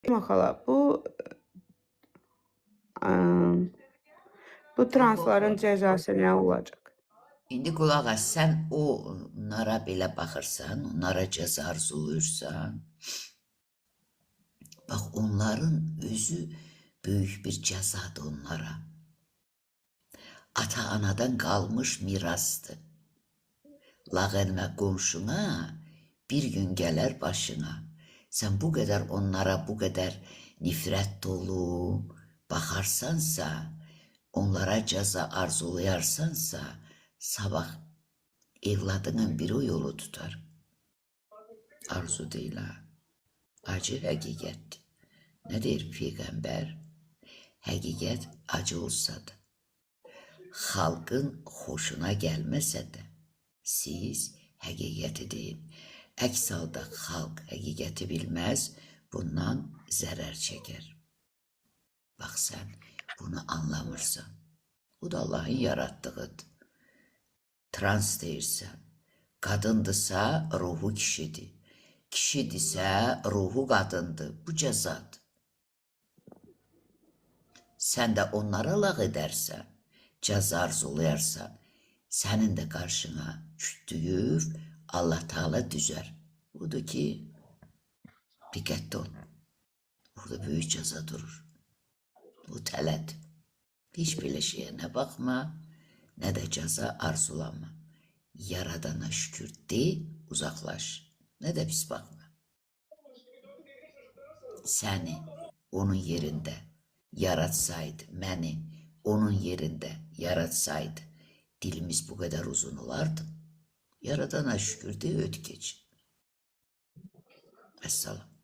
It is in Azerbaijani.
Xala, bu Bax, transların cəzası nə olacaq? indi qulaq as, sən onlara belə baxırsan, onlara cəza arzuluyursan. Bax, onların özü böyük bir cəzadır onlara. Ata-anadan qalmış mirasdır. Lağ-əlmə qonşuna bir gün gələr başına. Sən bu qədər onlara, bu qədər nifrət dolu baxarsansa, onlara cəza arzulayarsansa, sabah evladının biri o yolu tutar. Arzu deyil ha. Acı həqiqətdir. Nə deyir Peyğəmbər? Həqiqət acı olsa da, xalqın xoşuna gəlməsə də, siz həqiqəti deyin. Əks halda xalq həqiqəti bilməz, bundan zərər çəkər. Bax, sən bunu anlamırsan. Bu da Allahın yaratdığıdır. Trans deyirsən, qadındırsa ruhu kişidir. Kişidirsə ruhu qadındır. Bu cəzadır. Sən də onlara lağ edərsən, cəza arzulayarsan, sənin də qarşına kütdüyüb Allah Teala düzər. Budur ki, diqqətli ol. Burada böyük cəza durur. Bu tələdir. Heç belə şeyə nə baxma, nə də cəza arzulama. Yaradana şükür de, uzaqlaş. Nə də pis baxma. Səni onun yerində yaratsaydı, məni onun yerində yaratsaydı, dilimiz bu qədər uzun olardı. Yaradana şükür de, öt geç. Əssalam.